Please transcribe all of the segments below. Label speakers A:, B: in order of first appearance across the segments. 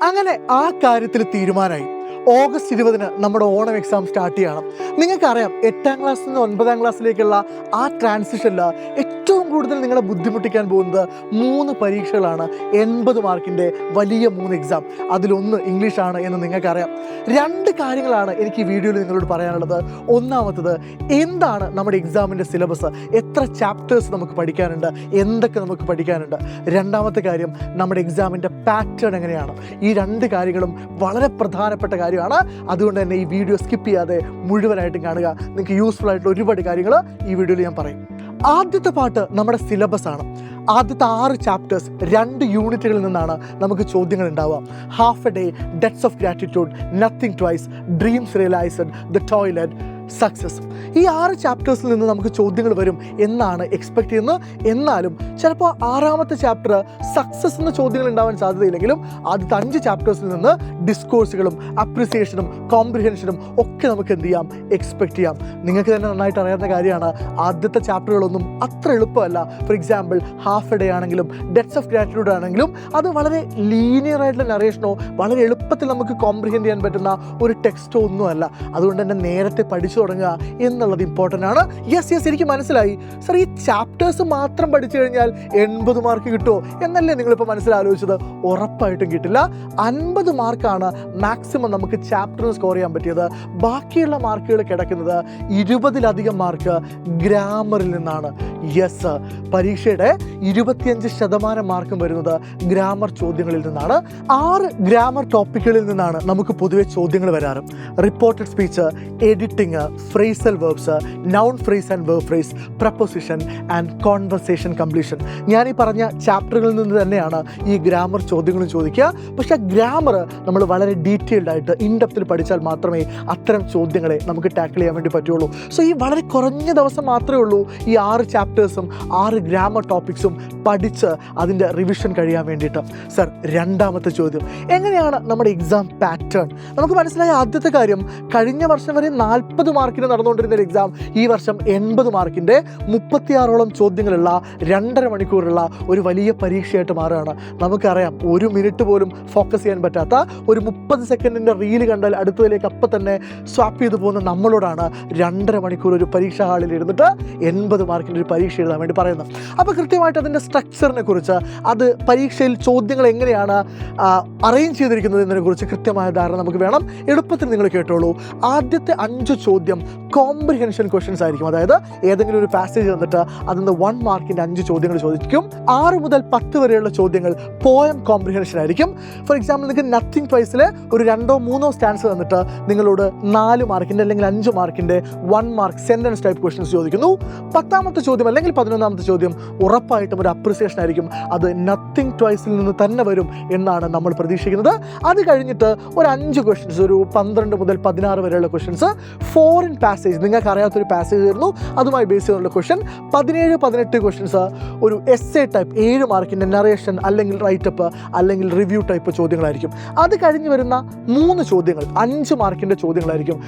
A: അങ്ങനെ ആ കാര്യത്തിൽ തീരുമാനമായി. ഓഗസ്റ്റ് 20 നമ്മുടെ ഓണം എക്സാം സ്റ്റാർട്ട് ചെയ്യണം. നിങ്ങൾക്കറിയാം, 8ാം ക്ലാസ്സിൽ നിന്ന് 9ാം ക്ലാസ്സിലേക്കുള്ള ആ ട്രാൻസിഷനിൽ ഏറ്റവും കൂടുതൽ നിങ്ങളെ ബുദ്ധിമുട്ടിക്കാൻ പോകുന്നത് 3 പരീക്ഷകളാണ്. 80 മാർക്കിൻ്റെ വലിയ 3 എക്സാം. അതിലൊന്ന് ഇംഗ്ലീഷാണ് എന്ന് നിങ്ങൾക്കറിയാം. 2 കാര്യങ്ങളാണ് എനിക്ക് ഈ വീഡിയോയിൽ നിങ്ങളോട് പറയാനുള്ളത്. ഒന്നാമത്തത്, എന്താണ് നമ്മുടെ എക്സാമിൻ്റെ സിലബസ്, എത്ര ചാപ്റ്റേഴ്സ് നമുക്ക് പഠിക്കാനുണ്ട്, എന്തൊക്കെ നമുക്ക് പഠിക്കാനുണ്ട്. രണ്ടാമത്തെ കാര്യം, നമ്മുടെ എക്സാമിൻ്റെ പാറ്റേൺ എങ്ങനെയാണ്. ഈ 2 കാര്യങ്ങളും വളരെ പ്രധാനപ്പെട്ട കാര്യമാണ്. അതുകൊണ്ട് തന്നെ ഈ വീഡിയോ സ്കിപ്പ് ചെയ്യാതെ മുഴുവനായിട്ടും കാണുക. നിങ്ങൾക്ക് യൂസ്ഫുൾ ആയിട്ടുള്ള ഒരുപാട് കാര്യങ്ങൾ ഈ വീഡിയോയിൽ ഞാൻ പറയും. ആദ്യത്തെ പാർട്ട് നമ്മുടെ സിലബസ് ആണ്. ആദ്യത്തെ 6 ചാപ്റ്റേഴ്സ് 2 യൂണിറ്റുകളിൽ നിന്നാണ് നമുക്ക് ചോദ്യങ്ങൾ ഉണ്ടാവുക. Half a day, debts of gratitude, nothing twice, dreams realised, the toilet, success. ഈ 6 ചാപ്റ്റേഴ്സിൽ നിന്ന് നമുക്ക് ചോദ്യങ്ങൾ വരും എന്നാണ് എക്സ്പെക്ട് ചെയ്യുന്നത്. എന്നാലും ചിലപ്പോൾ 6ാമത്തെ ചാപ്റ്റർ സക്സസ് എന്ന ചോദ്യങ്ങൾ ഉണ്ടാവാൻ സാധ്യതയില്ലെങ്കിലും ആദ്യത്തെ 5 ചാപ്റ്റേഴ്സിൽ നിന്ന് ഡിസ്കോഴ്സുകളും അപ്രിസിയേഷനും കോംപ്രിഹെൻഷനും ഒക്കെ നമുക്ക് എന്ത് ചെയ്യാം, എക്സ്പെക്ട് ചെയ്യാം. നിങ്ങൾക്ക് തന്നെ നന്നായിട്ട് അറിയാവുന്ന കാര്യമാണ്, ആദ്യത്തെ ചാപ്റ്ററുകളൊന്നും അത്ര എളുപ്പമല്ല. For example, half a day ആണെങ്കിലും ഡെറ്റ്സ് ഓഫ് ഗ്രാറ്റിറ്റ്യൂഡ് ആണെങ്കിലും അത് വളരെ ലീനിയർ ആയിട്ടുള്ള നറേഷനോ വളരെ എളുപ്പത്തിൽ നമുക്ക് കോംപ്രിഹെൻഡ് ചെയ്യാൻ പറ്റുന്ന ഒരു ടെക്സ്റ്റോ ഒന്നുമല്ല. അതുകൊണ്ട് തന്നെ നേരത്തെ പഠിച്ചു തുടങ്ങുക എന്നുള്ളത് ഇമ്പോർട്ടൻ്റ് ആണ്. യെസ്, എനിക്ക് മനസ്സിലായി സർ, ഈ ചാപ്റ്റേഴ്സ് മാത്രം പഠിച്ചു കഴിഞ്ഞാൽ 80 മാർക്ക് കിട്ടുമോ എന്നല്ലേ നിങ്ങളിപ്പോൾ മനസ്സിലാലോചിച്ചത്. ഉറപ്പായിട്ടും കിട്ടില്ല. 50 മാർക്കാണ് മാക്സിമം നമുക്ക് ചാപ്റ്ററിന് സ്കോർ ചെയ്യാൻ പറ്റിയത്. ബാക്കിയുള്ള മാർക്കുകൾ കിടക്കുന്നത് 20-ലധികം മാർക്ക് ഗ്രാമറിൽ നിന്നാണ്. യെസ്, പരീക്ഷയുടെ 25% മാർക്കും വരുന്നത് ഗ്രാമർ ചോദ്യങ്ങളിൽ നിന്നാണ്. 6 ഗ്രാമർ ടോപ്പിക്കുകളിൽ നിന്നാണ് നമുക്ക് പൊതുവെ ചോദ്യങ്ങൾ വരാറ്. Reported speech, editing, phrasal verbs, noun phrase and verb phrase, preposition and conversation completion. ഞാൻ ഈ പറഞ്ഞ ചാപ്റ്ററുകളിൽ നിന്ന് തന്നെയാണ് ഈ ഗ്രാമർ ചോദ്യങ്ങളും ചോദിക്കുക. പക്ഷേ ഗ്രാമർ നമ്മൾ വളരെ ഡീറ്റെയിൽഡ് ആയിട്ട് ഇൻഡെപ്തിൽ പഠിച്ചാൽ മാത്രമേ അത്തരം ചോദ്യങ്ങളെ നമുക്ക് ടാക്കിൾ ചെയ്യാൻ വേണ്ടി പറ്റുള്ളൂ. സോ ഈ വളരെ കുറഞ്ഞ ദിവസം മാത്രമേ ഉള്ളൂ ഈ 6 ചാപ്റ്റേഴ്സും 6 ഗ്രാമർ ടോപ്പിക്സും പഠിച്ച് അതിൻ്റെ റിവിഷൻ കഴിയാൻ വേണ്ടിയിട്ട്. സർ, രണ്ടാമത്തെ ചോദ്യം, എങ്ങനെയാണ് നമ്മുടെ എക്സാം പാറ്റേൺ? നമുക്ക് മനസ്സിലായ ആദ്യത്തെ കാര്യം, കഴിഞ്ഞ വർഷം വരെ 40 മാർക്കിന് നടന്നുകൊണ്ടിരുന്ന ഒരു എക്സാം ഈ വർഷം 80 മാർക്കിൻ്റെ 36ഓളം ചോദ്യങ്ങളുള്ള 2.5 മണിക്കൂറുള്ള ഒരു വലിയ പരീക്ഷയായിട്ട് മാറുകയാണ്. നമുക്കറിയാം, 1 മിനിറ്റ് പോലും ഫോക്കസ് ചെയ്യാൻ പറ്റാത്ത, ഒരു 30 സെക്കൻഡിൻ്റെ റീല് കണ്ടാൽ അടുത്തതിലേക്ക് അപ്പം തന്നെ സ്വാപ്പ് ചെയ്ത് പോകുന്ന നമ്മളോടാണ് 2.5 മണിക്കൂർ ഒരു പരീക്ഷാ ഹാളിൽ ഇരുന്നിട്ട് 80 മാർക്കിൻ്റെ ഒരു പരീക്ഷ എഴുതാൻ വേണ്ടി പറയുന്നത്. അപ്പോൾ കൃത്യമായിട്ട് അതിൻ്റെ സ്ട്രക്ചറിനെ കുറിച്ച്, അത് പരീക്ഷയിൽ ചോദ്യങ്ങൾ എങ്ങനെയാണ് അറേഞ്ച് ചെയ്തിരിക്കുന്നത് എന്നതിനെക്കുറിച്ച് കൃത്യമായ ധാരണ നമുക്ക് വേണം. എളുപ്പത്തിൽ നിങ്ങൾ കേട്ടോളൂ. ആദ്യത്തെ 5 ചോദ്യം കോംപ്രിഹെൻഷൻ ക്വസ്റ്റ്യൻസ് ആയിരിക്കും. അതായത് ഏതെങ്കിലും ഒരു പാസേജ് തന്നിട്ട് അതിൽ 1 മാർക്കിൻ്റെ 5 ചോദ്യങ്ങൾ ചോദിക്കും. 6 മുതൽ 10 വരെയുള്ള ചോദ്യങ്ങൾ പോയം കോംപ്രിഹെൻഷൻ ആയിരിക്കും. ഫോർ എക്സാമ്പിൾ, നിങ്ങൾക്ക് നത്തിങ് ട്വൈസിൽ ഒരു 2 or 3 സ്റ്റാൻസ് തന്നിട്ട് നിങ്ങളോട് 4 മാർക്കിൻ്റെ അല്ലെങ്കിൽ 5 മാർക്കിൻ്റെ 1 മാർക്ക് സെൻറ്റൻസ് ടൈപ്പ് ക്വസ്റ്റ്യൻസ് ചോദിക്കുന്നു. 10ാമത്തെ ചോദ്യം അല്ലെങ്കിൽ 11ാമത്തെ ചോദ്യം ഉറപ്പായിട്ടും ഒരു അപ്രിസിയേഷൻ ആയിരിക്കും. അത് നത്തിങ് ട്വൈസിൽ നിന്ന് തന്നെ വരും എന്നാണ് നമ്മൾ പ്രതീക്ഷിക്കുന്നത്. അത് കഴിഞ്ഞിട്ട് ഒരു 5 ക്വസ്റ്റ്യൻസ്, ഒരു 12 മുതൽ 16 വരെയുള്ള ക്വസ്റ്റ്യൻസ് ഫോറിൻ പാസേജ്, നിങ്ങൾക്ക് അറിയാത്തൊരു പാസേജ് ആയിരുന്നു, അതുമായി ബേസ് ചെയ്തുള്ള ക്വസ്റ്റ്യൻ. 17-18 ക്വസ്റ്റ്യൻസ് ഒരു എസ്സേ ടൈപ്പ് 7 മാർക്കിൻ്റെ നറേഷൻ അല്ലെങ്കിൽ റൈറ്റപ്പ് അല്ലെങ്കിൽ റിവ്യൂ ടൈപ്പ് ചോദ്യങ്ങളായിരിക്കും. അത് കഴിഞ്ഞ് വരുന്ന 3 ചോദ്യങ്ങൾ 5 മാർക്കിൻ്റെ ചോദ്യങ്ങളായിരിക്കും.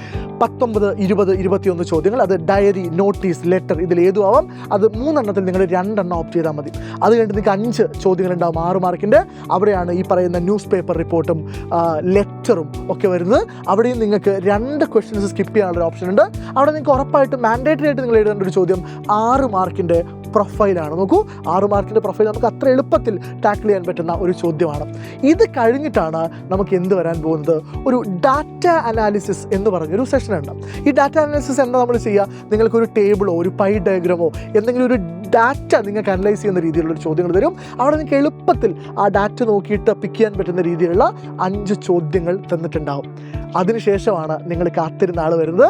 A: 19, 20, 21 ചോദ്യങ്ങൾ, അത് ഡയറി, നോട്ടീസ്, ലെറ്റർ, ഇതിലേതും ആവാം. അത് 3 എണ്ണത്തിൽ നിങ്ങൾ 2 എണ്ണം ഓപ്റ്റ് ചെയ്താൽ മതി. അത് കഴിഞ്ഞിട്ട് നിങ്ങൾക്ക് 5 ചോദ്യങ്ങളുണ്ടാവും 6 മാർക്കിൻ്റെ. അവിടെയാണ് ഈ പറയുന്ന ന്യൂസ് പേപ്പർ റിപ്പോർട്ടും ലെറ്ററും ഒക്കെ വരുന്നത്. അവിടെയും നിങ്ങൾക്ക് 2 ക്വസ്റ്റ്യൻസ് സ്കിപ്പ് ചെയ്യാനുള്ള ഓപ്ഷൻ ഉണ്ട്. അവിടെ നിങ്ങൾക്ക് ഉറപ്പായിട്ടും മാൻഡേറ്ററി ആയിട്ട് നിങ്ങൾ എഴുതേണ്ട ഒരു ചോദ്യം 6 മാർക്കിൻ്റെ പ്രൊഫൈലാണ്. നോക്കൂ, 6 മാർക്കിൻ്റെ പ്രൊഫൈൽ നമുക്ക് അത്ര എളുപ്പത്തിൽ ടാക്കിൾ ചെയ്യാൻ പറ്റുന്ന ഒരു ചോദ്യമാണ്. ഇത് കഴിഞ്ഞിട്ടാണ് നമുക്ക് എന്ത് വരാൻ പോകുന്നത്, ഒരു ഡാറ്റ അനാലിസിസ് എന്ന് പറഞ്ഞൊരു സെഷൻ ഉണ്ട്. ഈ ഡാറ്റ അനാലിസിസ് എന്താ നമ്മൾ ചെയ്യുക, നിങ്ങൾക്കൊരു ടേബിളോ ഒരു പൈ ഡയഗ്രാമോ എന്തെങ്കിലും ഒരു ഡാറ്റ നിങ്ങൾക്ക് അനലൈസ് ചെയ്യുന്ന രീതിയിലുള്ള ചോദ്യങ്ങൾ തരും. അവിടെ നിങ്ങൾക്ക് എളുപ്പത്തിൽ ആ ഡാറ്റ നോക്കിയിട്ട് പിക്ക് ചെയ്യാൻ പറ്റുന്ന രീതിയിലുള്ള 5 ചോദ്യങ്ങൾ തന്നിട്ടുണ്ടാവും. അതിനുശേഷമാണ് നിങ്ങൾ കാത്തിരുന്ന ആൾ വരുന്നത്.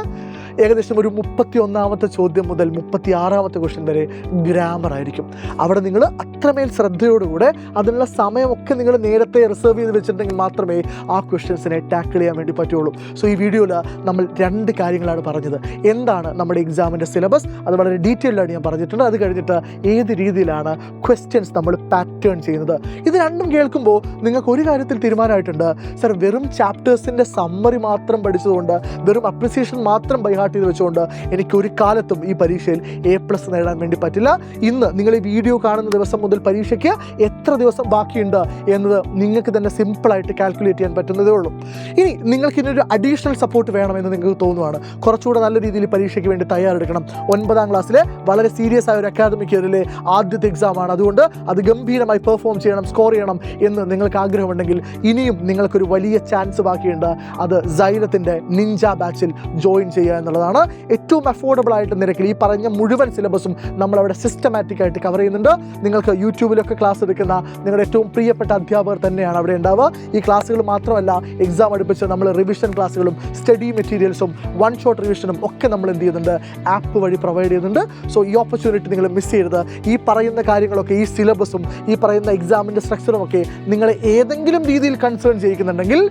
A: ഏകദേശം ഒരു 31ാമത്തെ ചോദ്യം മുതൽ 36ാമത്തെ ക്വസ്റ്റ്യൻ വരെ ഗ്രാമർ ആയിരിക്കും. അവിടെ നിങ്ങൾ അത്രമേൽ ശ്രദ്ധയോടുകൂടെ അതിനുള്ള സമയമൊക്കെ നിങ്ങൾ നേരത്തെ റിസർവ് ചെയ്ത് വെച്ചിട്ടുണ്ടെങ്കിൽ മാത്രമേ ആ ക്വസ്റ്റ്യൻസിനെ ടാക്കിൾ ചെയ്യാൻ വേണ്ടി പറ്റുള്ളൂ. സോ ഈ വീഡിയോയിൽ നമ്മൾ 2 കാര്യങ്ങളാണ് പറഞ്ഞത്. എന്താണ് നമ്മുടെ എക്സാമിൻ്റെ സിലബസ്, അത് വളരെ ഡീറ്റെയിൽഡാണ് ഞാൻ പറഞ്ഞിട്ടുണ്ട്. അത് കഴിഞ്ഞിട്ട് ഏത് രീതിയിലാണ് ക്വസ്റ്റ്യൻസ് നമ്മൾ പാറ്റേൺ ചെയ്യുന്നത്. ഇത് രണ്ടും കേൾക്കുമ്പോൾ നിങ്ങൾക്ക് ഒരു കാര്യത്തിൽ തീരുമാനമായിട്ടുണ്ട്, സർ, വെറും ചാപ്റ്റേഴ്സിൻ്റെ സമ്മറി മാത്രം പഠിച്ചതുകൊണ്ട്, വെറും അപ്രിസിയേഷൻ മാത്രം ബൈ ബൈഹാർട്ട് ചെയ്ത് വെച്ചുകൊണ്ട് എനിക്ക് ഒരു കാലത്തും ഈ പരീക്ഷയിൽ A+ നേടാൻ വേണ്ടി പറ്റില്ല. ഇന്ന് നിങ്ങൾ ഈ വീഡിയോ കാണുന്ന ദിവസം മുതൽ പരീക്ഷയ്ക്ക് എത്ര ദിവസം ബാക്കിയുണ്ട് എന്നത് നിങ്ങൾക്ക് തന്നെ സിമ്പിളായിട്ട് കാൽക്കുലേറ്റ് ചെയ്യാൻ പറ്റുന്നതേ ഉള്ളൂ. ഇനി നിങ്ങൾക്ക് ഇതിനൊരു അഡീഷണൽ സപ്പോർട്ട് വേണമെന്ന് നിങ്ങൾക്ക് തോന്നുവാണ്, കുറച്ചുകൂടെ നല്ല രീതിയിൽ പരീക്ഷയ്ക്ക് വേണ്ടി തയ്യാറെടുക്കണം, 9ാം ക്ലാസ്സിലെ വളരെ സീരിയസ് ആയ ഒരു അക്കാദമിക് ഇയറിലെ ആദ്യത്തെ എക്സാമാണ്, അതുകൊണ്ട് അത് ഗംഭീരമായി പെർഫോം ചെയ്യണം, സ്കോർ ചെയ്യണം എന്ന് നിങ്ങൾക്ക് ആഗ്രഹമുണ്ടെങ്കിൽ ഇനിയും നിങ്ങൾക്കൊരു വലിയ ചാൻസ് ബാക്കിയുണ്ട്. അത് സൈലത്തിൻ്റെ നിഞ്ച ബാച്ചിൽ ജോയിൻ ചെയ്യുക എന്നുള്ളതാണ്. ഏറ്റവും അഫോർഡബിൾ ആയിട്ട് നിരക്കിൽ ഈ പറഞ്ഞ മുഴുവൻ സിലബസും നമ്മളവിടെ സിസ്റ്റമാറ്റിക് ആയിട്ട് കവർ ചെയ്യുന്നുണ്ട്. നിങ്ങൾക്ക് യൂട്യൂബിലൊക്കെ ക്ലാസ് എടുക്കുന്ന നിങ്ങളുടെ ഏറ്റവും പ്രിയപ്പെട്ട അധ്യാപകർ തന്നെയാണ് അവിടെ ഉണ്ടാവുക. ഈ ക്ലാസ്സുകൾ മാത്രമല്ല, എക്സാം അടുപ്പിച്ച് നമ്മൾ റിവിഷൻ ക്ലാസ്സുകളും സ്റ്റഡി മെറ്റീരിയൽസും 1 ഷോട്ട് റിവിഷനും ഒക്കെ നമ്മൾ എന്ത് ചെയ്യുന്നുണ്ട്, ആപ്പ് വഴി പ്രൊവൈഡ് ചെയ്യുന്നുണ്ട്. സോ ഈ ഓപ്പർച്യൂണിറ്റി നിങ്ങൾ മിസ് ചെയ്യരുത്. ഈ പറയുന്ന കാര്യങ്ങളൊക്കെ, ഈ സിലബസും ഈ പറയുന്ന എക്സാമിൻ്റെ സ്ട്രക്ചറും ഒക്കെ നിങ്ങളെ ഏതെങ്കിലും രീതിയിൽ കൺസേൺ ചെയ്യിക്കുന്നുണ്ടെങ്കിൽ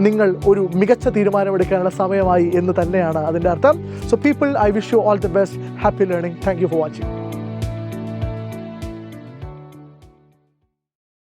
A: നിങ്ങൾ ഒരു മികച്ച തീരുമാനമെടുക്കാനുള്ള സമയമായി എന്ന് തന്നെയാണ് അതിൻ്റെ അർത്ഥം. So people, I wish you all the best. Happy learning. Thank you for watching.